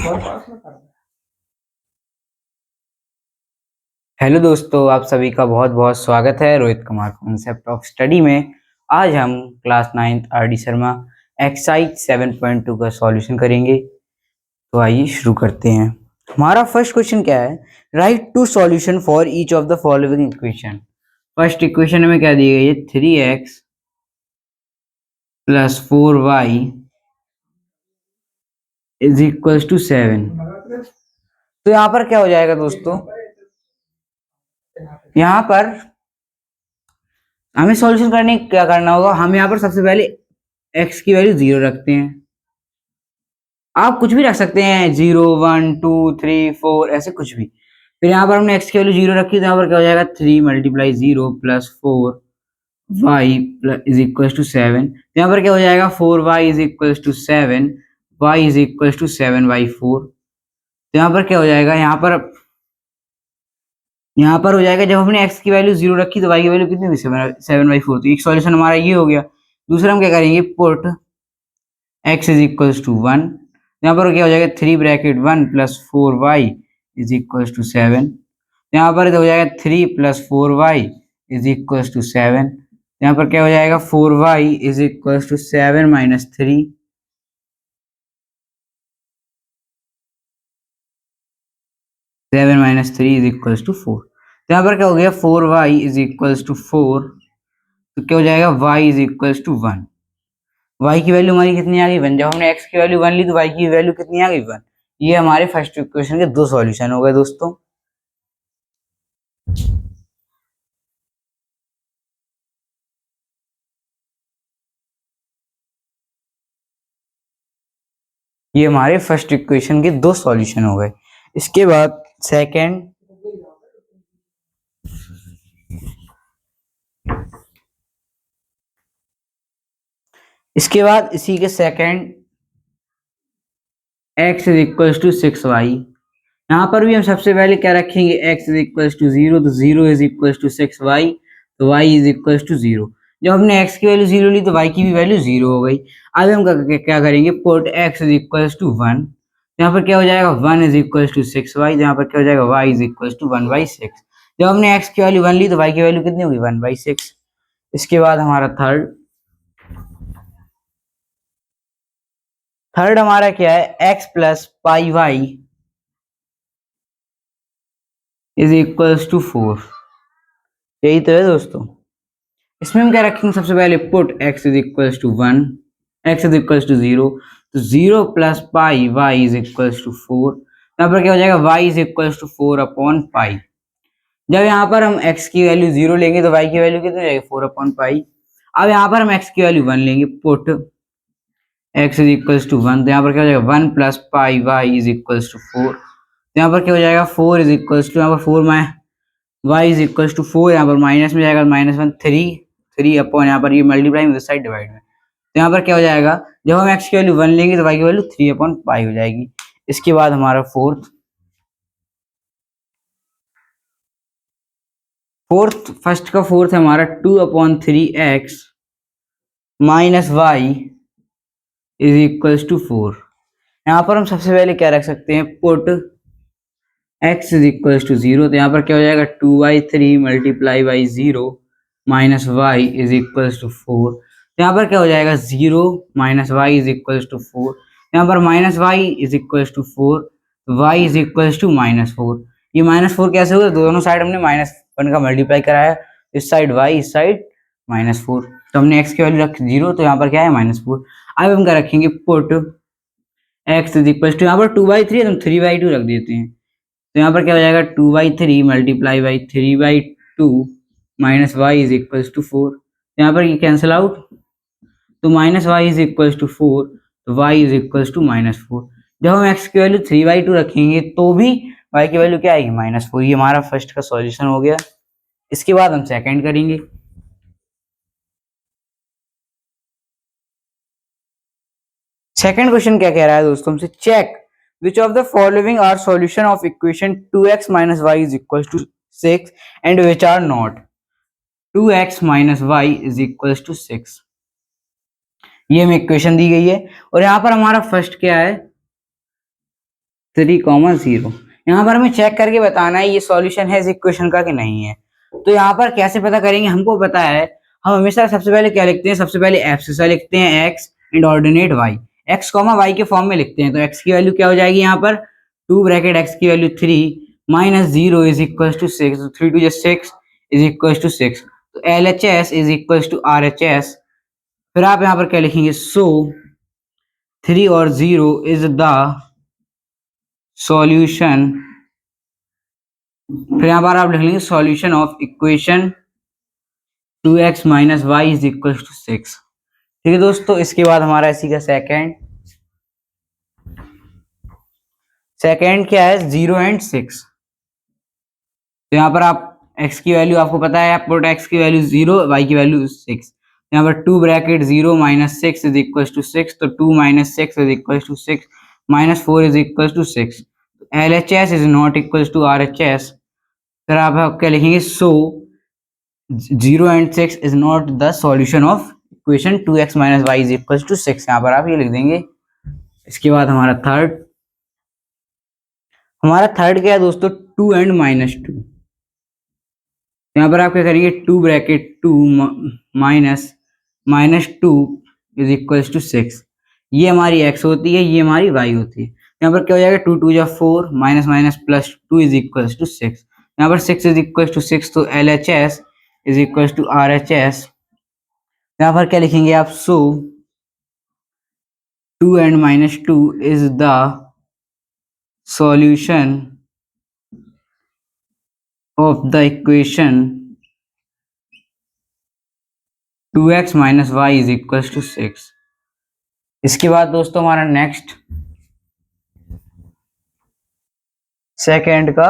Hello दोस्तों, आप सभी का बहुत बहुत स्वागत है Rohit Kumar concept of study में। आज हम class 9th R D Sharma exercise 7.2 का सॉल्यूशन करेंगे। तो आइए शुरू करते हैं। हमारा फर्स्ट क्वेश्चन क्या है? Write to solution for each of the following equation. First equation में क्या दी गई है? 3x plus 4y is equal to 7। तो यहाँ पर क्या हो जाएगा दोस्तों? यहाँ पर हमें सॉल्यूशन करने क्या करना होगा? हम यहाँ पर सबसे पहले x की वैल्यू 0 रखते हैं। आप कुछ भी रख सकते हैं, 0 1 2 3 4 ऐसे कुछ भी। फिर यहाँ पर हमने x की वैल्यू 0 रखी तो यहाँ पर क्या हो जाएगा? 3 multiply 0 plus 4 y is equal to 7। यहाँ पर क्या हो जाएगा? 4y is equal to 7, y is equal to 7/4। तो यहाँ पर क्या हो जाएगा? यहाँ पर हो जाएगा, जब हमने x की वैल्यू 0 रखी तो y की वैल्यू कितनी हुई? 7/4। तो एक सॉल्यूशन हमारा ये हो गया। दूसरा हम क्या करेंगे? Put x is equal to 1। यहाँ पर क्या हो जाएगा? 3 bracket 1 plus 4y is equal to 7। यहाँ पर हो जाएगा 3 plus 4y is equal to 7। यहाँ पर क्या हो जाएगा? 4y is equal to 7 minus 3। 7 minus 3 is equal to 4। तो यहाँ पर क्या हो गया? 4y is equal to 4। तो क्या हो जाएगा? y is equal to 1। y की वैल्यू हमारी कितनी आ गई? 1। जब हमने x की वैल्यू 1 ली तो y की वैल्यू कितनी आ गई? 1। ये हमारे फर्स्ट इक्वेशन के दो सॉल्यूशन हो गए दोस्तों। ये हमारे फर्स्ट इक्वेशन के दो सॉल्यूशन हो गए। इसके बाद सेकंड, इसके बाद इसी के second x is equal to 6y। यहाँ पर भी हम सबसे पहले क्या रखेंगे? x इज इक्वल टू 0, तो 0 इज इक्वल टू 6y, तो y इज इक्वल टू 0। जब हमने x की वैल्यू 0 ली तो y की भी वैल्यू 0 हो गई। अब हम क्या करेंगे? Put x is equal to 1। यहाँ पर क्या हो जाएगा? 1 इज इक्वल टू 6y। यहाँ पर क्या हो जाएगा? y is equal to 1/6। जब हमने x की वैल्यू 1 ली तो y की वैल्यू कितनी होगी? 1/6। इसके बाद हमारा थर्ड हमारा क्या है? x plus pi Y is equal to 4। यही तो है दोस्तों। इसमें हम क्या रखेंगे? सबसे पहले put x is equal to 1, x is equal to 0, तो 0 plus pi y is equal to 4। यहाँ पर क्या हो जाएगा? y इज इक्वल टू 4/पाई। जब यहाँ पर हम x की वैल्यू 0 लेंगे तो y की वैल्यू कितनी हो जाएगी? 4/पाई। अब यहाँ पर हम x की वैल्यू 1 लेंगे, put x is equal to 1, तो यहाँ पर क्या हो जाएगा? 1 plus pi y is equal to 4। तो यहाँ पर क्या हो जाएगा? 4 इज इक्वल टू, यहाँ पर 4 में y इज इक्वल टू 4, यहाँ पर माइनस में जाएगा -1, 3 अपॉन, यहाँ पर ये मल्टीप्लाई में, साइड डिवाइड में। तो यहाँ पर क्या हो जाएगा? जब हम x की वैल्यू 1 लेंगे तो y की वैल्यू 3/पाई हो जाएगी। इसके बाद हमारा फर्स्ट का फोर्थ है हमारा 2/3x minus Y is equal to 4। यहाँ पर हम सबसे पहले क्या रख सकते हैं? Put x is equal to 0, तो यहाँ पर क्या हो जाएगा? 2/3 multiply by 0 minus Y is equal to 4। यहाँ पर क्या हो जाएगा? 0 minus Y is equal to 4। यहाँ पर minus Y is equal to 4, Y is equal to -4। ये -4 कैसे होगा? दोनों साइड हमने -1 का मल्टीप्लाई कराया, इस साइड वाई, इस साइड -4। तो हमने x की वैल्यू रखी 0, तो यहाँ पर क्या है? -4। अब हम क्या रखेंगे? Put x is equal to, यहाँ पर 2/3 है तो हम 3/2 रख देते हैं। तो यहाँ पर क्या हो जाएगा? 2/3 multiply by 3/2 minus Y is equal to 4। यहाँ पर ये कैंसिल आउट, तो minus Y is equal to 4, तो वाई इज इक्वल टू -4। जब हम x की वैल्यू 3/2 रखेंगे तो भी y की वैल्यू क्या आएगी? -4। ये हमारा फर्स्ट का सॉल्यूशन हो गया। इसके बाद हम सेकंड करेंगे। सेकंड क्वेश्चन क्या कह रहा है दोस्तों हमसे? Check which of the following are solution of equation 2x minus y is equal to 6 and which are not? 2x minus y is equal to 6। ये हमें इक्वेशन दी गई है और यहाँ पर हमारा फर्स्ट क्या है? 3,0। यहाँ पर हमें चेक करके बताना है ये सॉल्यूशन है इस इक्वेशन का कि नहीं है। तो यहाँ पर कैसे पता करेंगे, हमको पता है हम हमेशा सबसे पहले क्या लिखते हैं, सबसे पहले एब्सिसा लिखते हैं X and ordinate Y, X comma Y के फॉर्म में लिखते हैं। तो एक्स की वैल्यू क्या हो जाएगी यहाँ पर 2 ब्रैकेट एक्स की value 3 minus 0 is equal to 6, तो 3 2 6 इज इक्वल टू 6। तो LHS is equal to RHS। फिर आप यहाँ पर क्या लिखेंगे, सो 3 और 0 इज द सॉल्यूशन। फिर यहाँ पर आप लिख लेंगे solution of equation 2x minus Y is equal to 6। ठीक है दोस्तों, इसके बाद हमारा इसी का सेकेंड क्या है, 0 एंड 6। तो यहाँ पर आप x की वैल्यू आपको पता है, आप पुट x की वैल्यू 0, y की वैल्यू 6। यहाँ पर 2 bracket 0 minus 6 is equal to 6, तो 2 minus 6 is equal to 6 minus 4 is equal to 6। LHS is not equal to RHS। फिर आप क्या लिखेंगे, so 0 and 6 is not the solution of equation 2x minus Y is equal to 6। यहाँ पर आप ये लिख देंगे। इसके बाद हमारा थर्ड क्या है दोस्तों, 2 एंड माइनस 2। यहाँ पर आप क्या करेंगे, 2 bracket 2 minus 2 is equal to 6। ये हमारी x होती है, ये हमारी y होती है। यहाँ पर क्या हो जाएगा, 2 2 जा 4 minus minus plus 2 is equal to 6। यहाँ पर 6 इज इक्वल टू 6, तो LHS is equal to RHS। यहाँ पर क्या लिखेंगे आप, so 2 and minus 2 is the solution of the equation 2x minus Y is equal to 6। इसके बाद दोस्तों हमारा नेक्स्ट सेकेंड का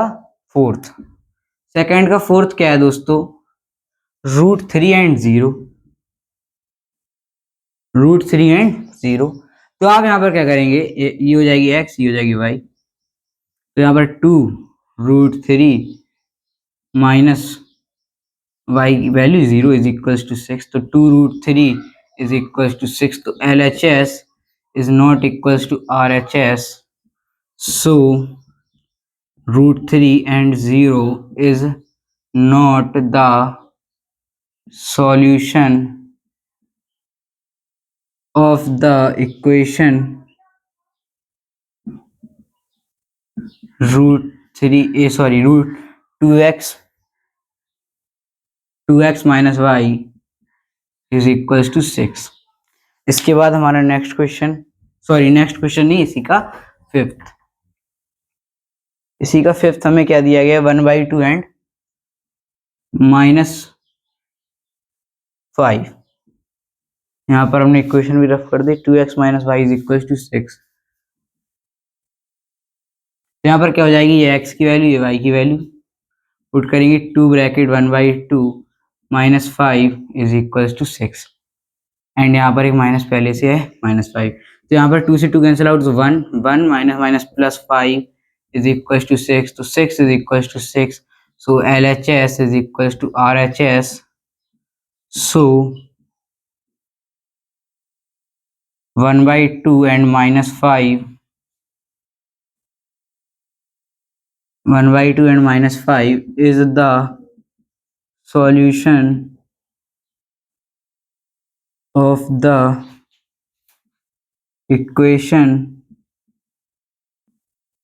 फोर्थ क्या है दोस्तों, √3 एंड 0। तो आप यहाँ पर क्या करेंगे, ये हो जाएगी x, ये हो जाएगी y। तो यहाँ पर 2√3 माइनस y की वैल्यू 0 इज इक्वल टू 6, तो 2√3 इज इक्वल टू 6। तो LHS is not equal to RHS, so √3 and 0 is not the solution of the equation √2x minus Y is equal to 6। इसके बाद हमारा next question नहीं, इसी का fifth हमें क्या दिया गया, 1/2 एंड -5। यहाँ पर हमने इक्वेशन भी रफ कर दी, 2x minus Y is equal to 6। यहाँ पर क्या हो जाएगी, ये x की वैल्यू, ये y की वैल्यू पुट करेंगे, 2 bracket 1/2 minus 5 is equal to 6। And यहाँ पर एक माइनस पहले से है, -5। तो यहाँ पर 2 से 2 cancel out, 1 minus minus plus 5 is equal to 6। तो 6 is equal to 6, so LHS is equal to RHS। So 1/2 and -5, 1/2 and -5 is the solution of the equation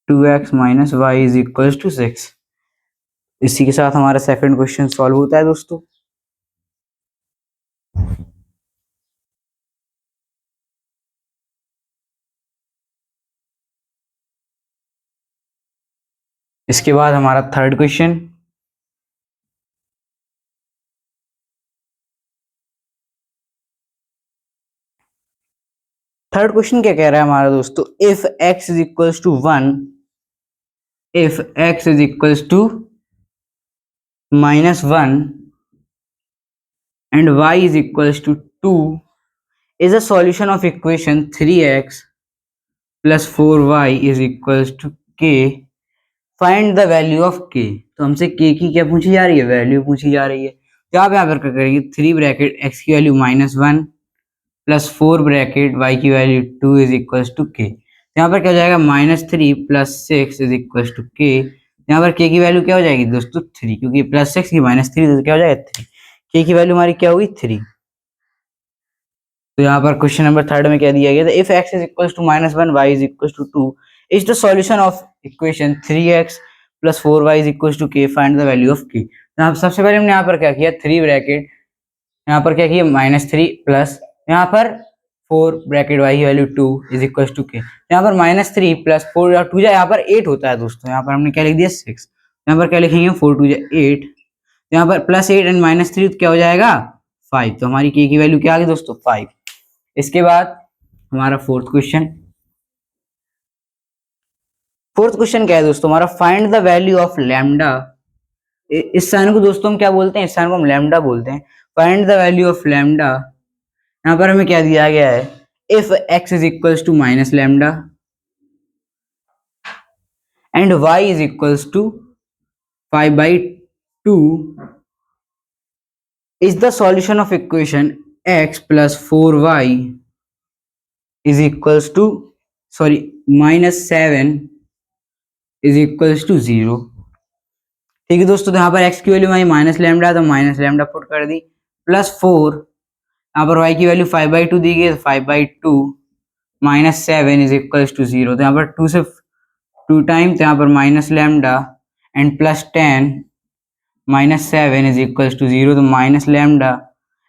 2x minus Y is equal to 6। इसी के साथ हमारा second question solve होता है दोस्तों। इसके बाद हमारा थर्ड क्वेश्चन, क्या कह रहा है हमारा दोस्तों, if x is equals to 1, if x is equals to -1 and y is equals to 2 is a solution of equation 3x plus 4y is equals to k, find the value of k। तो हमसे k की क्या पूछी जा रही है, value पूछी जा रही है। तो आप यहाँ पर क्या करेंगे, 3 ब्रैकेट x की वैल्यू -1 प्लस 4 ब्रैकेट y की value 2 is equals to k। यहाँ पर क्या हो जाएगा -3 + 6 इज इक्वल टू के। यहाँ पर के की वैल्यू क्या हो जाएगी दोस्तों 3, क्योंकि +6 की -3 तो क्या हो जाएगा 3। के की वैल्यू हमारी क्या होगी 3। तो यहाँ पर क्वेश्चन नंबर 3 में क्या दिया गया था, if x is equal to -1 y is equal to 2 is the solution of equation 3x + 4y is equal to k, find the value of k। तो सबसे पहले हमने यहाँ पर क्या किया 3 ब्रैकेट, यहाँ पर क्या किया -3 प्लस यहाँ पर 4 ब्रैकेट y की value 2 is equal to k। यहाँ पर -3 + 4 या 2 यहाँ पर 8 होता है दोस्तों, यहाँ पर हमने क्या लिख दिया 6, यहाँ पर क्या लिखेंगे 4 2 8, यहाँ पर +8 एंड -3 क्या हो जाएगा 5। तो हमारी k की वैल्यू क्या आ गई दोस्तों 5। इसके बाद हमारा फोर्थ क्वेश्चन क्या है दोस्तों हमारा, find the value of lambda. इस साइन को दोस्तों हम क्या बोलते हैं, इस साइन को हम लैम्डा बोलते हैं। Find the value of lambda, यहाँ पर हमें क्या दिया गया है, if x is equals to minus lambda and y is equals to 5/2 is the solution of equation x plus 4y is equals to -7 is equals to 0। ठीक है दोस्तों, तो यहाँ पर x की वैल्यू हमारी माइनस लैम्डा, तो माइनस लैम्डा पुट कर दी, +4 यहाँ पर y की वैल्यू 5/2 दी गई, 5/2 -7 इज इक्वल्स टू 0। तो यहाँ पर 2 से 2 टाइम, तो यहाँ पर minus lambda and +10 -7 is equals to 0, तो माइनस लैम्डा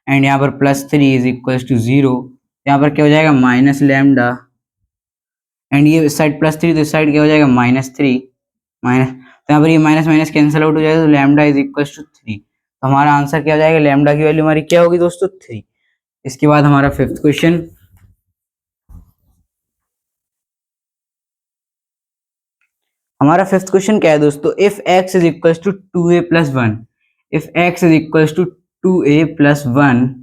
एंड यहाँ पर +3 इज इक्वल्स टू 0। यहाँ पर क्या हो जाएगा माइनस लैम्डा एंड ये इस साइड +3, तो इस साइड क्या हो जाएगा -3 माइनस, तो यहाँ पर ये माइनस माइनस कैंसिल आउट हो जाएगा, तो लैम्डा इज इक्वल्स टू 3। तो हमारा आंसर क्या हो जाएगा, लैम्डा की वैल्यू हमारी क्या होगी दोस्तों 3। इसके बाद हमारा फिफ्थ क्वेश्चन, क्या है दोस्तों, if x is equals to 2a + 1, if x is equals to 2a + 1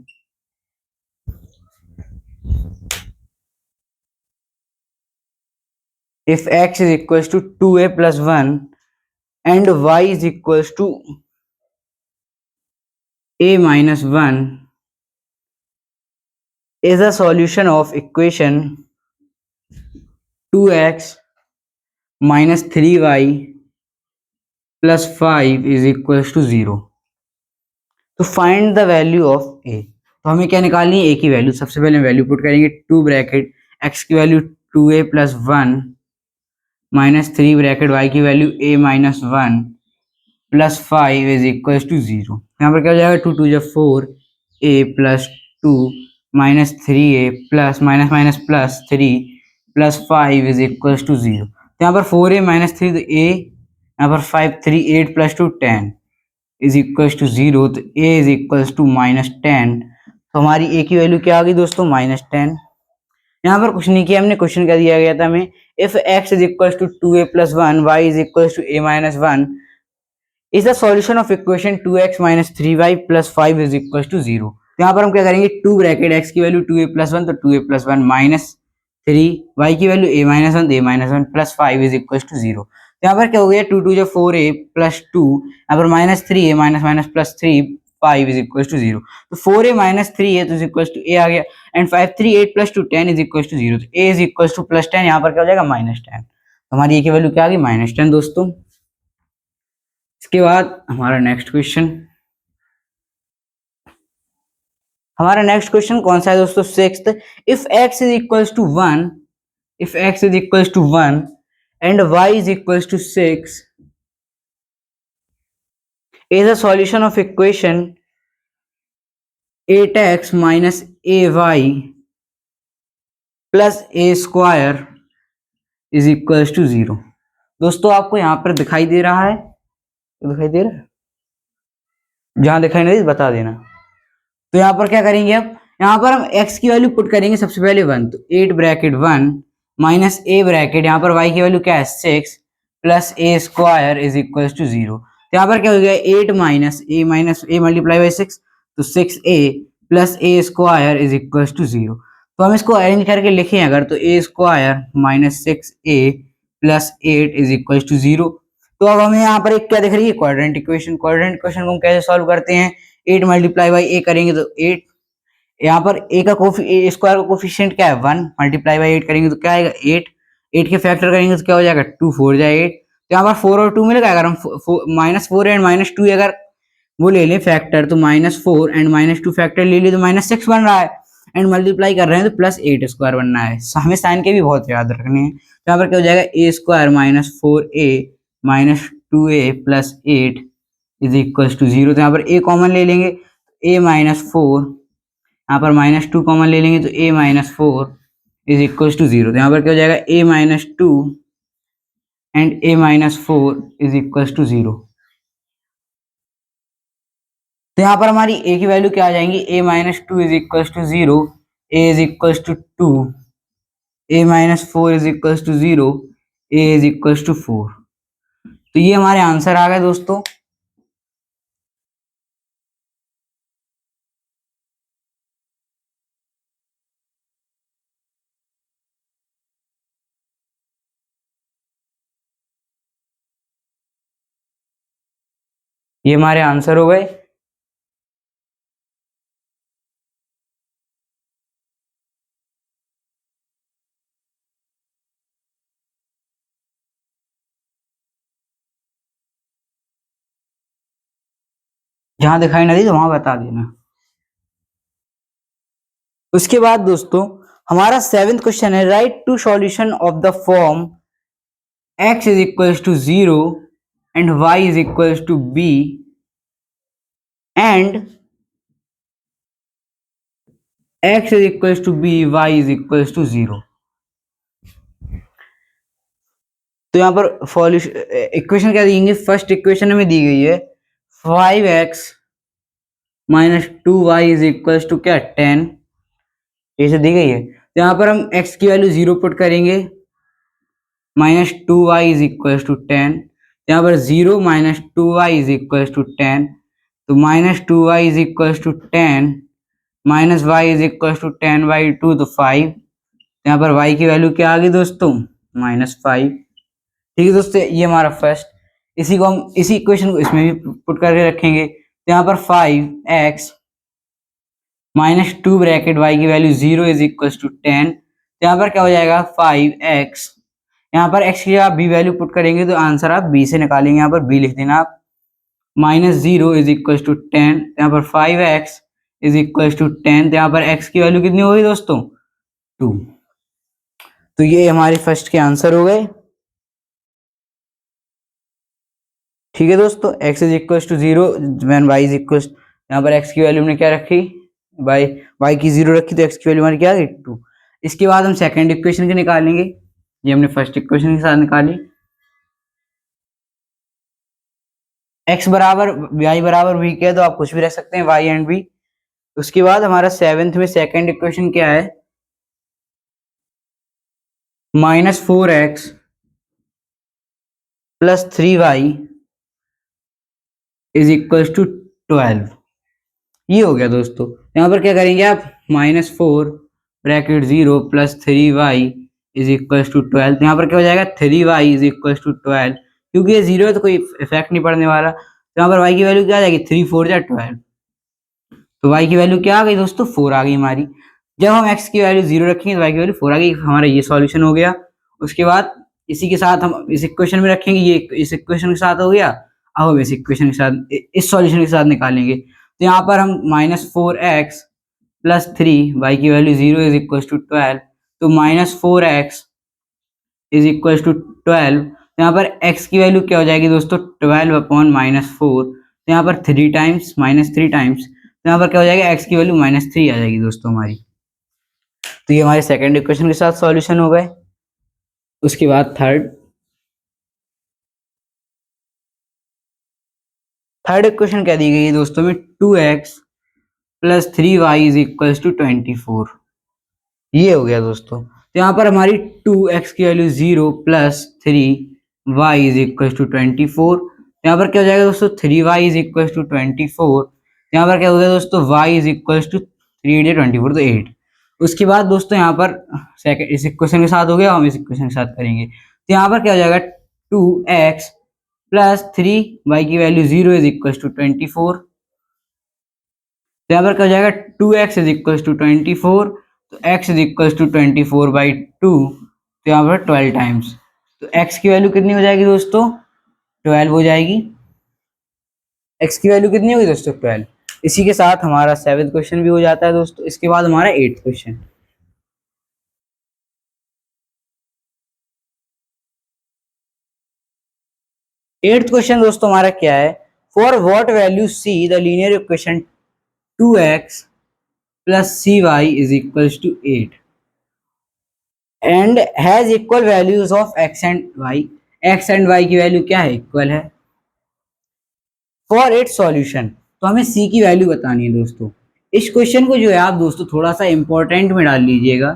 if x is equals to 2a + 1 and y is equals to a - 1 is a solution of equation 2x - 3y + 5 is equals to 0। तो find the value of a। तो हमें क्या निकालनी है, a की value. सबसे पहले value put करेंगे 2 ब्रैकेट x की वैल्यू 2a + 1 -3 ब्रैकेट y की value a - 1 + 5 is equal to 0। यहाँ पर क्या हो जाएगा 2 2 = 4 a + 2 -3a plus minus minus +3 + 5 is equal to 0। तो यहाँ पर 4a - 3 तो a, यहाँ पर 5 3 8 + 2 10 इज इक्वल टू 0। तो a इज इक्वल टू -10। तो हमारी a की वैल्यू क्या आ गई दोस्तों -10। यहाँ पर कुछ नहीं किया हमने, क्वेश्चन क्या दिया गया था हमें, if x is equal to 2a + 1 y is equal to a - 1 is the solution of equation 2x - 3y + 5 is equal to 0। तो यहाँ पर हम क्या करेंगे 2 ब्रैकेट x की वैल्यू 2a + 1 तो 2a + 1 -3 y की वैल्यू a - 1 तो a - 1 + 5 इज इक्वल टू 0। तो यहाँ पर क्या हो गया 2 2 = 4a + 2 यहाँ पर -3a -3 5 इज इक्वल टू 0। तो 4a - 3a तो इज इक्वल टू a आ गया एंड 5 3 8 + 2 10 इज इक्वल टू 0। तो a इज इक्वल टू +10, यहाँ पर क्या हो जाएगा -10। तो हमारी a की वैल्यू क्या आ गई -10 दोस्तों। इसके बाद हमारा नेक्स्ट क्वेश्चन, कौन सा है दोस्तों, sixth. If x is equals to 1, if x is equals to 1 and y is equals to 6 is a solution of equation 8x - ay plus a square is equals to 0। दोस्तों आपको यहाँ पर दिखाई दे रहा है, दिखाई दे रहा है, जहां दिखाई नहीं बता देना। तो यहाँ पर क्या करेंगे, अब यहाँ पर हम x की वैल्यू पुट करेंगे सबसे पहले 1, तो 8 ब्रैकेट 1 माइनस a ब्रैकेट, यहाँ पर y की वैल्यू क्या है 6 plus a square is equal to 0। तो यहाँ पर क्या हो गया 8 - a मल्टीप्लाई बाई 6, तो 6a plus a square is equal to 0। तो हम इसको अरेंज करके लिखें अगर, तो a square -6a plus 8 is equal to 0। तो अब हमें यहाँ पर एक क्या दिख रही है, क्वाड्रेंट इक्वेशन। क्वाड्रेंट इक्वेशन को हम कैसे सॉल्व करते हैं, 8 मल्टीप्लाई बाई a करेंगे तो 8, यहाँ पर a का स्क्वायर का कोफिशिएंट क्या है 1, मल्टीप्लाई बाई 8 करेंगे तो क्या आएगा 8, 8 के फैक्टर करेंगे तो क्या हो जाएगा, 2 4 जाए 8। तो यहाँ पर 4 और 2 मिलेगा। अगर हम -4 एंड -2 अगर वो ले लें फैक्टर, तो -4 एंड -2 फैक्टर ले लिए तो -6 बन रहा है, एंड मल्टीप्लाई कर रहे हैं तो +8² बनना है। हमें साइन के भी बहुत याद रखने हैं। तो यहाँ पर क्या हो जाएगा, a² -4a -2a + 8 = 0। तो यहाँ पर a कॉमन ले लेंगे, a -4, यहाँ पर -2 कॉमन ले लेंगे तो a -4 = 0। तो यहाँ पर क्या हो जाएगा, a -2 एंड a -4 = 0। तो यहाँ पर हमारी a की वैल्यू क्या आ जाएंगी, a -2 = 0, a = 2, a -4 = 0, a = 4। तो ये हमारे आंसर आ गए दोस्तों। ये हमारे आंसर हो गए। जहां दिखाई ना दी तो वहां बता देना। उसके बाद दोस्तों हमारा 7th क्वेश्चन है, write to solution of the form x = 0 and y = b and x = b, y = 0। तो यहाँ पर इक्वेशन क्या देंगे, फर्स्ट इक्वेशन हमें दी गई है 5x - 2y = क्या 10, ऐसे दी गई है। तो यहाँ पर हम x की वैल्यू 0 पुट करेंगे, -2y = 10। यहाँ पर 0 - 2y = 10, तो -2y = 10 माइनस y = 10/2 तो 5। यहाँ पर y की वैल्यू क्या आ गई दोस्तों, -5। ठीक है दोस्तों, ये हमारा फर्स्ट। इसी को हम इसी इक्वेशन को इसमें भी पुट करके रखेंगे। तो यहाँ पर 5x -2 ब्रैकेट y की वैल्यू 0 = 10। तो यहाँ पर क्या हो जाएगा, 5x, यहाँ पर x की आप b वैल्यू पुट करेंगे तो आंसर आप b से निकालेंगे। यहाँ पर b लिख देना आप, -0 = 10। यहाँ पर 5x = 10। तो यहाँ पर x की वैल्यू कितनी होगी दोस्तों, 2। तो ये हमारे फर्स्ट के आंसर हो गए। ठीक है दोस्तों, x = 0 व्हेन y = यहाँ पर x की वैल्यू हमने क्या रखी, y की 0 रखी, तो x की वैल्यू हमारी क्या आ गई, 2। इसके बाद हम सेकंड इक्वेशन के निकालेंगे। ये हमने फर्स्ट इक्वेशन के साथ निकाली, x बराबर y बराबर v के, तो आप कुछ भी रख सकते हैं y एंड v। उसके बाद हमारा 7th में सेकंड इक्वेशन क्या है, -4x + 3y = 12। ये हो गया दोस्तों। यहाँ पर क्या करेंगे आप, -4 ब्रैकेट 0 + 3y = 12। तो यहाँ पर क्या हो जाएगा, 3y = 12, क्योंकि ये 0 है तो कोई इफेक्ट नहीं पड़ने वाला। तो यहाँ पर y की वैल्यू क्या आ जाएगी, 3 4 जा 12। तो y की वैल्यू क्या आ गई दोस्तों, 4 आ गई हमारी। जब हम x की वैल्यू 0 रखेंगे तो y की वैल्यू 4 आ गई। हमारा ये सॉल्यूशन हो गया। उसके बाद इसी के साथ हम इस इक्वेशन में रखेंगे, ये इस इक्वेशन के साथ हो गया। अब हम इस इक्वेशन के साथ इस सॉल्यूशन के साथ निकालेंगे। तो यहाँ पर हम -4x + 3 y की वैल्यू 0 = 12, तो -4x = 12। तो यहाँ पर x की वैल्यू क्या हो जाएगी दोस्तों, 12/-4। तो यहाँ पर 3 टाइम्स -3 टाइम्स, तो यहाँ पर क्या हो जाएगा, x की वैल्यू -3 आ जाएगी दोस्तों हमारी। तो ये हमारे सेकंड इक्वेशन के साथ सॉल्यूशन हो गए। उसके बाद थर्ड इक्वेशन क्या दी गई है दोस्तों में, 2x + 3y = 24। ये हो गया दोस्तों। तो यहाँ पर हमारी 2x की वैल्यू 0 + 3y = 24। यहाँ पर क्या हो जाएगा दोस्तों, 3y = 24। यहाँ पर क्या हो गया दोस्तों, y = 3 × 24 तो 8। उसके बाद दोस्तों यहाँ पर सेकंड इस इक्वेशन के साथ हो गया, हम इस इक्वेशन के साथ करेंगे। तो यहाँ पर क्या हो जाएगा, 2x + 3y की वैल्यू 0 = 24। तो यहाँ पर क्या हो जाएगा, 2x = 24, तो x = 24/2। तो तो यहाँ पर 12 टाइम्स, तो x की वैल्यू कितनी हो जाएगी दोस्तों, 12 हो जाएगी। x की वैल्यू कितनी होगी दोस्तों, 12। इसी के साथ हमारा 7th क्वेश्चन भी हो जाता है दोस्तों। इसके बाद हमारा 8th क्वेश्चन। 8th क्वेश्चन दोस्तों हमारा क्या है, for what value c the linear equation 2x plus c y is equals to 8 and has equal values of x and y। x and y की वैल्यू क्या है, इक्वल है। For it solution, तो हमें c की value बतानी है दोस्तों। इस क्वेश्चन को जो है आप दोस्तों थोड़ा सा इंपॉर्टेंट में डाल लीजिएगा,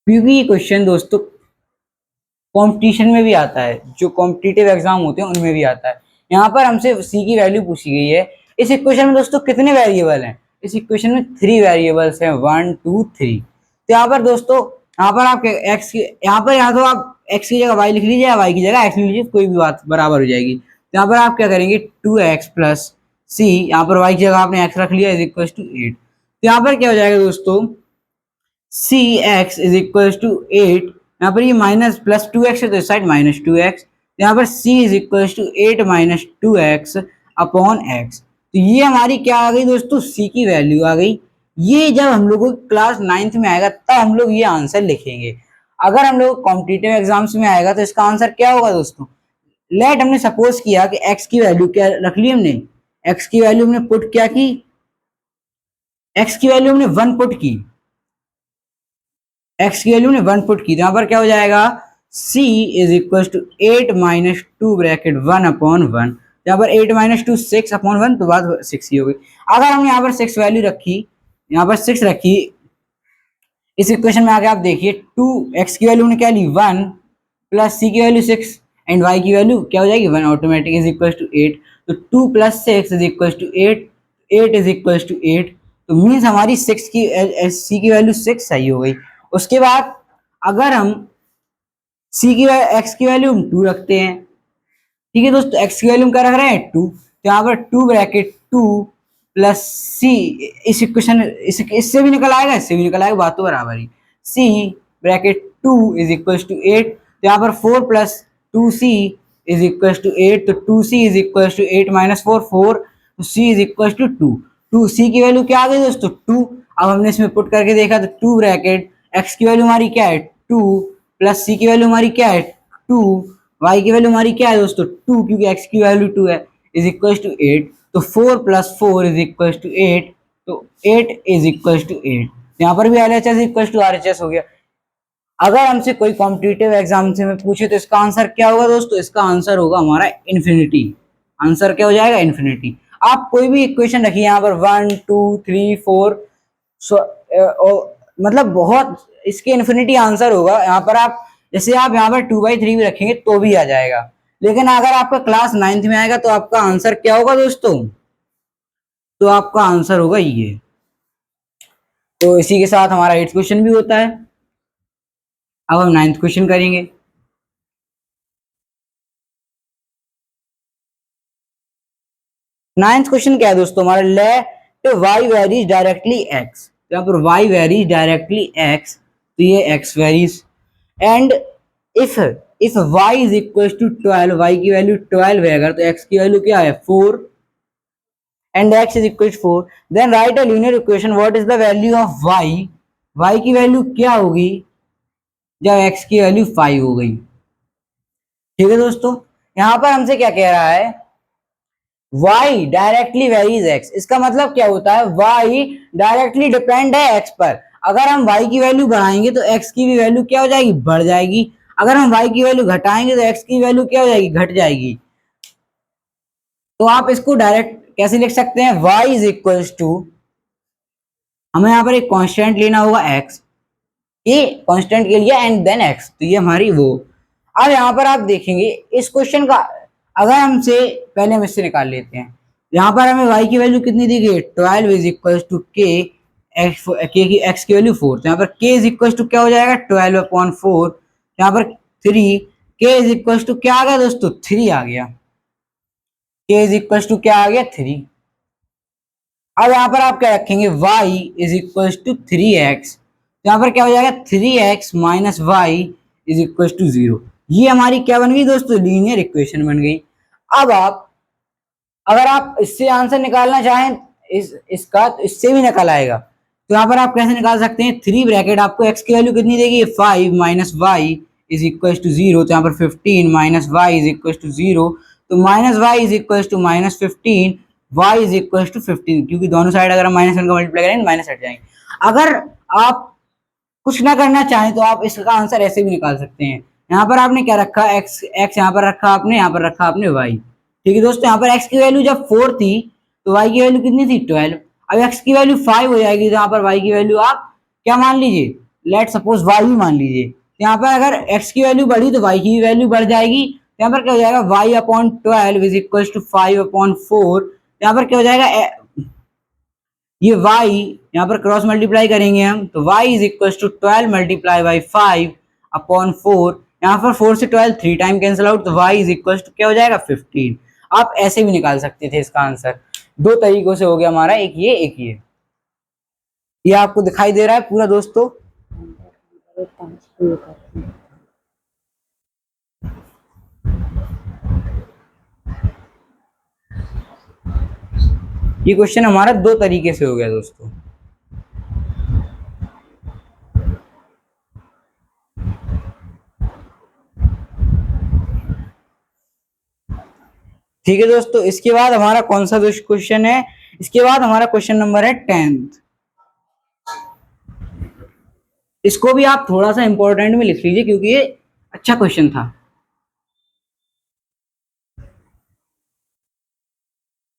क्योंकि ये क्वेश्चन दोस्तों कंपटीशन में भी आता है, जो कॉम्पिटिटिव एग्जाम होते हैं उनमें भी आता है। यहाँ पर हमसे सी की वैल्यू पूछी गई है। इस इक्वेशन में दोस्तों कितने वेरिएबल हैं, इस इक्वेशन में 3 वेरिएबल्स हैं, 1 2 3। तो यहाँ पर दोस्तों, यहाँ पर आप एक्स की, यहाँ पर या तो आप एक्स की जगह वाई लिख लीजिए या वाई की जगह एक्स लिख लीजिए, कोई भी बात बराबर हो जाएगी। तो यहाँ पर आप क्या करेंगे, 2x प्लस सी, यहाँ पर वाई की जगह आपने एक्स रख लिया, इज इक्वल टू 8। तो यहाँ पर क्या हो जाएगा दोस्तों, सी एक्स इज इक्वल टू 8। यहाँ पर ये माइनस प्लस 2x है तो इस साइड -2x। यहाँ पर c is equal to 8 minus 2x upon x। तो ये हमारी क्या आ गई दोस्तों, c की वैल्यू आ गई। ये जब हम लोगों को क्लास 9th में आएगा तब हम लोग ये आंसर लिखेंगे। अगर हम लोग कॉम्पिटिटिव एग्जाम्स में आएगा तो इसका आंसर क्या होगा दोस्तों, लेट हमने सपोज किया कि x की वैल्यू क्या रख ली, हमने x की वैल्यू हमने पुट क्या की, x की वैल्यू हमने 1 पुट की, x की वैल्यू ने 1 पुट की। तो यहाँ पर क्या हो जाएगा, c is equal to 8 minus 2 bracket 1 upon 1। यहाँ पर 8 माइनस 2 6 अपॉन 1, तो बात 6 ही हो गई। अगर हम यहाँ पर 6 वैल्यू रखी, यहाँ पर 6 रखी, इस इक्वेशन में आके आप देखिए 2 x की वैल्यू ने क्या ली 1 प्लस c की वैल्यू 6 एंड y की वैल्यू क्या हो जाएगी 1 ऑटोमेटिक इज इक्वल टू 8। तो 2 plus 6 is equal to 8, 8 is equal to 8। तो मीन्स हमारी 6 की c की वैल्यू 6 सही हो गई। उसके बाद अगर हम c की x की वैल्यू हम 2 रखते हैं, ठीक है दोस्तों, x की वैल्यू हम क्या रख रहे हैं 2, तो यहाँ पर 2 ब्रैकेट 2 प्लस c, इस इक्वेशन इससे भी निकल आएगा, इससे भी निकल आएगा, बात तो बराबर ही। c bracket 2 is equal to 8, तो यहाँ पर 4 plus 2c is equal to 8, तो 2c is equal to 8 minus 4 4, तो c is equal to 2। 2c की वैल्यू क्या आ गई दोस्तों 2। अब हमने इसमें पुट करके देखा तो 2 ब्रैकेट x की वैल्यू हमारी क्या है 2 प्लस c की वैल्यू हमारी क्या है 2, y की वैल्यू हमारी क्या है दोस्तों 2, क्योंकि x की वैल्यू 2 है, इज इक्वल टू 8। तो 4 प्लस 4 इज इक्वल टू 8, तो 8 इज इक्वल टू 8। यहाँ पर भी LHS इक्वल टू RHS हो गया। अगर हमसे कोई कॉम्पिटिटिव एग्जाम से में पूछे तो इसका आंसर क्या होगा दोस्तों, इसका आंसर होगा हमारा इन्फिनिटी। आंसर क्या हो जाएगा, इन्फिनिटी। आप कोई भी इक्वेशन रखिए यहाँ पर 1 2 3 4, मतलब बहुत इसके इन्फिनिटी आंसर होगा। यहाँ पर आप जैसे आप यहाँ पर 2/3 भी रखेंगे तो भी आ जाएगा, लेकिन अगर आपका क्लास 9th में आएगा तो आपका आंसर क्या होगा दोस्तों, तो आपका आंसर होगा ये। तो इसी के साथ हमारा 8th क्वेश्चन भी होता है। अब हम 9th क्वेश्चन करेंगे। 9th क्वेश्चन क्या है दोस्तों हमारा, let y varies directly x। यहाँ पर y वेरीज डायरेक्टली x, तो ये x varies and if y is equal to 12, y की वैल्यू 12 है अगर, तो x की वैल्यू क्या है 4 and x is equal to 4, then write a linear equation what is the value of y। y की वैल्यू क्या होगी जब x की वैल्यू 5 हो गई। ठीक है दोस्तों, यहाँ पर हमसे क्या कह रहा है, y डायरेक्टली वेरीज x। इसका मतलब क्या होता है, y डायरेक्टली डिपेंड है x पर। अगर हम y की वैल्यू बढ़ाएंगे तो x की भी वैल्यू क्या हो जाएगी, बढ़ जाएगी। अगर हम y की वैल्यू घटाएंगे तो x की वैल्यू क्या हो जाएगी, घट जाएगी। तो आप इसको डायरेक्ट कैसे लिख सकते हैं, y इज इक्वल टू, हमें यहाँ पर एक कांस्टेंट लेना होगा x, ये कांस्टेंट के लिए एंड देन x, तो ये हमारी वो। अब यहाँ पर आप देखेंगे इस क्वेश्चन का, अगर हमसे पहले हम इससे निकाल लेते हैं। यहाँ पर हमें y की वैल्यू कितनी दी गई, 12 is equal to k, x की वैल्यू 4, तो यहाँ पर k इज इक्वल टू क्या हो जाएगा 12/4, यहाँ पर 3, k इज इक्वल टू क्या आ गया दोस्तों 3 आ गया, k इज इक्वल टू क्या आ गया 3। अब यहाँ पर आप क्या रखेंगे, y is equal to 3x, यहाँ पर क्या हो जाएगा 3x minus Y is equal to 0। ये हमारी क्या बन गई दोस्तों, लीनियर इक्वेशन बन गई। अब आप अगर आप इससे आंसर निकालना चाहें इसका, तो इससे भी निकल आएगा। तो यहाँ पर आप कैसे निकाल सकते हैं, 3 ब्रैकेट आपको x की वैल्यू कितनी देगी, 5 minus Y is equal to 0। तो यहाँ पर 15 minus Y is equal to 0। तो minus Y is equal to minus 15, y is equal to 15, क्योंकि दोनों साइड अगर हम माइनस वन का मल्टीप्लाई करेंगे माइनस हट जाएंगे। अगर आप कुछ ना करना चाहें तो आप इसका आंसर ऐसे भी निकाल सकते हैं। यहाँ पर आपने क्या रखा, एक्स, एक्स यहाँ पर रखा आपने, यहाँ पर रखा आपने वाई। ठीक है दोस्तों, यहाँ पर एक्स की वैल्यू जब 4 थी तो वाई की वैल्यू कितनी थी, 12। अब एक्स की वैल्यू 5 हो जाएगी तो यहाँ पर वाई की वैल्यू आप क्या मान लीजिए, लेट सपोज वाई मान लीजिए। तो यहाँ पर अगर एक्स की वैल्यू बढ़ी तो वाई की वैल्यू बढ़ जाएगी। तो यहाँ पर क्या हो जाएगा, y upon 12 is equal to 5 upon 4। यहाँ पर क्या हो जाएगा, ये y यहाँ पर क्रॉस मल्टीप्लाई करेंगे हम, तो y is equal to 12 multiply by 5 upon 4। यहाँ पर 4 से 12 3 टाइम कैंसिल आउट, तो y इज इक्वल टू क्या हो जाएगा, 15। आप ऐसे भी निकाल सकते थे इसका आंसर। दो तरीकों से हो गया हमारा, एक ये एक ये आपको दिखाई दे रहा है पूरा दोस्तों। ये क्वेश्चन हमारा दो तरीके से हो गया दोस्तों। ठीक है दोस्तों, इसके बाद हमारा कौन सा क्वेश्चन है, इसके बाद हमारा क्वेश्चन नंबर है 10th। इसको भी आप थोड़ा सा इंपॉर्टेंट में लिख लीजिए क्योंकि ये अच्छा क्वेश्चन था।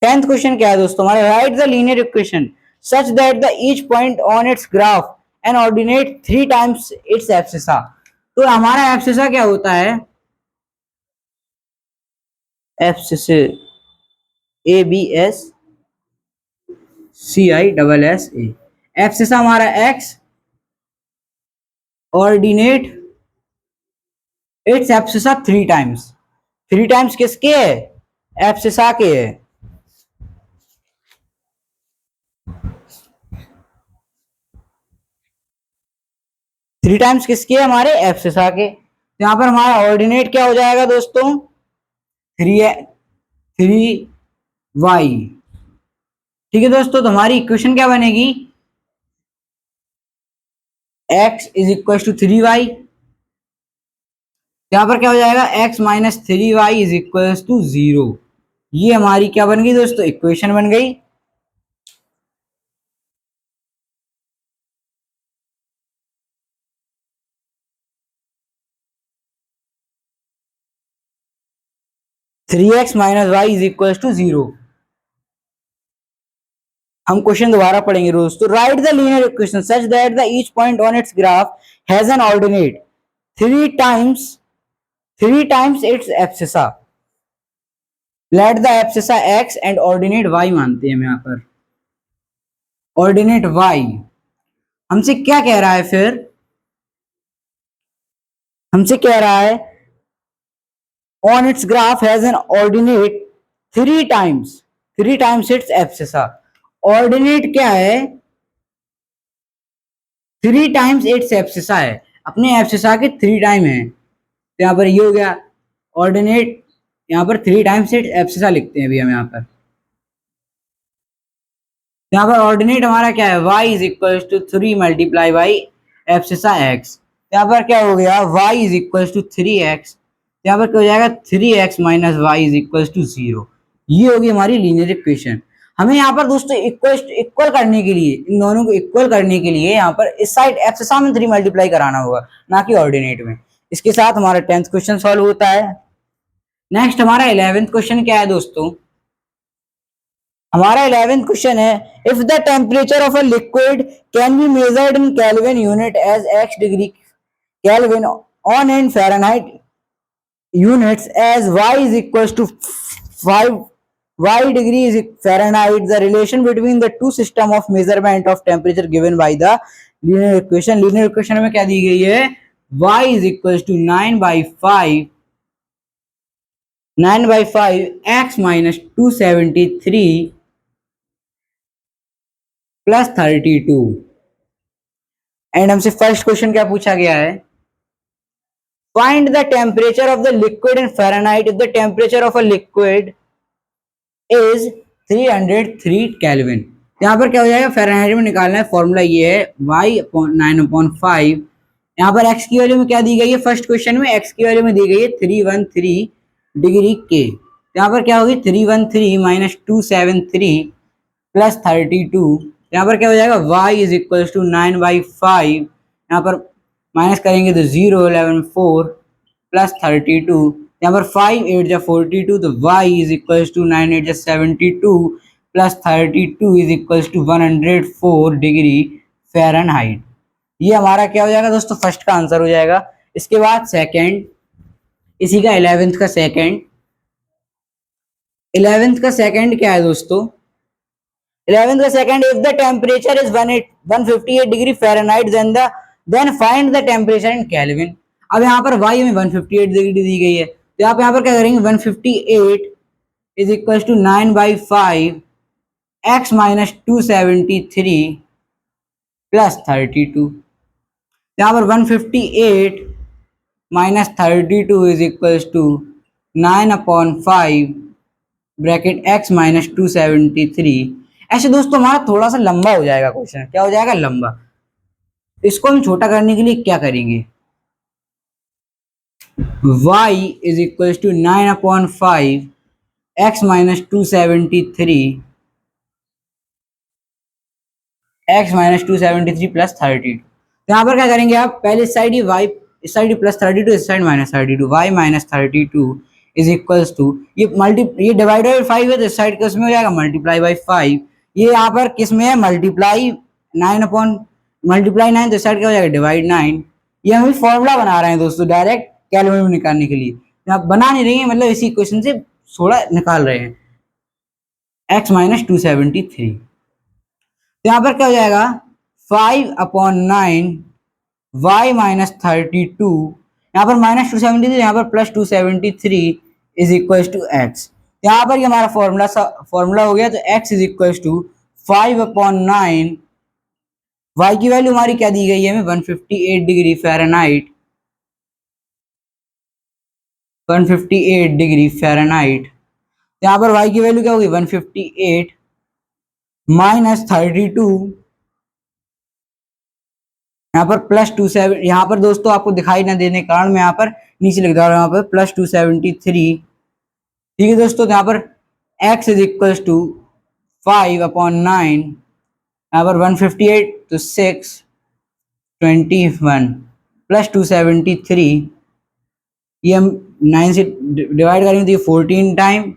10th क्वेश्चन क्या है दोस्तों हमारे, right the linear equation such that the each point on its graph and ordinate 3 times its abscissa. तो हमारा एब्सिसा क्या होता है, एब्सिसा ABSCISSA। एब्सिसा हमारा x, ordinate it's abscissa 3 times. 3 times किसके है, एब्सिसा के है। थ्री टाइम्स किसके है, हमारे एब्सिसा के। तो यहाँ पर हमारा ऑर्डिनेट क्या हो जाएगा दोस्तों, 3y। ठीक है दोस्तों, तो हमारी इक्वेशन क्या बनेगी, x is equal to 3y। यहाँ पर क्या हो जाएगा, x minus 3y is equal to 0। ये हमारी क्या बन गई दोस्तों, इक्वेशन बन गई। Three x minus Y is equal to 0। हम क्वेश्चन दोबारा पढ़ेंगे दोस्तों। Write the linear equation such that the each point on its graph has an ordinate 3 times its abscissa. Let the abscissa x and ordinate y मानते हैं हम यहाँ पर। Ordinate y हमसे क्या कह रहा है, फिर हमसे कह रहा है on its graph has an ordinate 3 times its abscissa. Ordinate क्या है, 3 टाइम्स इट्स एब्सिसा है, अपने एब्सिसा के 3 टाइम है। तो यहाँ पर ये हो गया ऑर्डिनेट, यहाँ पर 3 टाइम्स इट्स एब्सिसा लिखते हैं अभी हम यहाँ पर। यहाँ पर ऑर्डिनेट हमारा क्या है, y is equal to 3 multiply by abscissa x। यहाँ पर क्या हो गया, y is equal to 3x। यहाँ पर क्या हो जाएगा, 3x minus Y is equal to 0। ये होगी हमारी लीनियर इक्वेशन। हमें यहाँ पर दोस्तों इक्वल करने के लिए, इन दोनों को इक्वल करने के लिए यहाँ पर इस साइड एब्सिसा में 3 मल्टीप्लाई कराना होगा, ना कि ऑर्डिनेट में। इसके साथ हमारा 10th क्वेश्चन सॉल्व होता है। नेक्स्ट हमारा 11th क्वेश्चन क्या है दोस्तों, हमारा 11th क्वेश्चन है, if the temperature of a liquid can be measured in kelvin units as x degree kelvin on in Fahrenheit units as y is equal to 5 y degree is Fahrenheit, the relation between the two system of measurement of temperature given by the linear equation। linear equation में क्या दी गई है, y is equal to 9/5 x minus 273 plus 32। And हमसे first question क्या पूछा गया है, find the temperature of the liquid in Fahrenheit if the temperature of a liquid is 303 kelvin. यहाँ पर क्या हो जाएगा, फ़ारेनहाइट में निकालना है, फॉर्मूला ये है y/9/5। यहाँ पर x की वैल्यू में क्या दी गई है, फर्स्ट क्वेश्चन में x की वैल्यू में दी गई है 313 डिग्री के। यहाँ पर क्या होगी 313 माइनस 273 प्लस 32। यहाँ पर क्या हो जाएगा y इज इक्वल टू 9/5, यहाँ पर माइनस करेंगे तो 0 11 4 प्लस 32। यहाँ पर 5 8 जा 42, तो y इज इक्वल टू 9 8 जा 72 plus 32 is equal to 104 degree Fahrenheit. ये हमारा क्या हो जाएगा दोस्तों, फर्स्ट का आंसर हो जाएगा। इसके बाद सेकंड, इसी का 11th का सेकंड, 11th का सेकंड क्या है दोस्तों, 11th का second, if the temperature is 158 degree Fahrenheit then find the temperature in kelvin. अब यहाँ पर y में 158 डिग्री दी गई है, तो आप यहाँ पर क्या करेंगे 158 is equal to 9/5 x minus 273 plus 32। यहाँ पर 158 minus 32 is equal to 9/5 bracket x minus 273। ऐसे दोस्तों हमारा थोड़ा सा लंबा हो जाएगा क्वेश्चन, क्या हो जाएगा लंबा। इसको हम छोटा करने के लिए क्या करेंगे, y is equal to 9/5 x minus 273 plus 32। तो यहाँ पर क्या करेंगे आप, पहले इस साइड ही y, इस साइड प्लस 32, इस side minus 32, y minus 32 is equals to, ये डिवाइड बाई 5 है तो इस साइड किस में हो जाएगा मल्टीप्लाई बाई 5। ये यहाँ पर किस में है मल्टीप्लाई 9 तो इस साइड क्या हो जाएगा डिवाइड 9। ये हम फॉर्मूला बना रहे हैं दोस्तों डायरेक्ट कैलकुलेटर में निकालने के लिए, आप बना नहीं रही है, मतलब इसी क्वेश्चन से थोड़ा निकाल रहे हैं। x माइनस 273, तो यहाँ पर क्या हो जाएगा 5/9 y माइनस 32, यहाँ पर माइनस 273, यहाँ पर plus 273 is equal to x। यहाँ पर ये हमारा फॉर्मूला हो गया, तो x is equal to 5/9, y की वैल्यू हमारी क्या दी गई है हमें 158 डिग्री फ़ारेनहाइट, 158 डिग्री फ़ारेनहाइट। यहाँ पर y की वैल्यू क्या होगी 158 माइनस 32, यहाँ पर प्लस 27, यहाँ पर दोस्तों आपको दिखाई ना देने के कारण मैं यहाँ पर नीचे लिख रहा हूँ, यहाँ पर प्लस 273। ठीक है दोस्तों, तो यहाँ पर x इज इक्वल टू 5/9, यहाँ पर 158 तो 621 प्लस 273, ये हम 9 से डिवाइड करेंगे तो ये 14 time,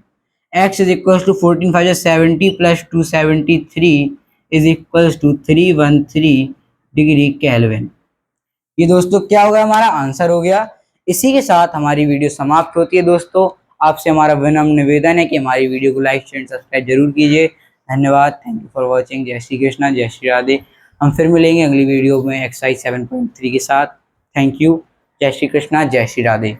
x is equal to 14 5 70 plus 273 is equal to 313 degree kelvin. ये दोस्तों क्या होगा हमारा आंसर हो गया। इसी के साथ हमारी वीडियो समाप्त होती है दोस्तों। आपसे हमारा विनम्र निवेदन है कि हमारी वीडियो को लाइक शेयर सब्सक्राइब जरूर कीजिए। धन्यवाद, थैंक यू फॉर वॉचिंग। जय श्री कृष्णा, जय श्री राधे। हम फिर मिलेंगे अगली वीडियो में एक्सरसाइज 7.3 के साथ। थैंक यू, जय श्री कृष्णा, जय श्री राधे।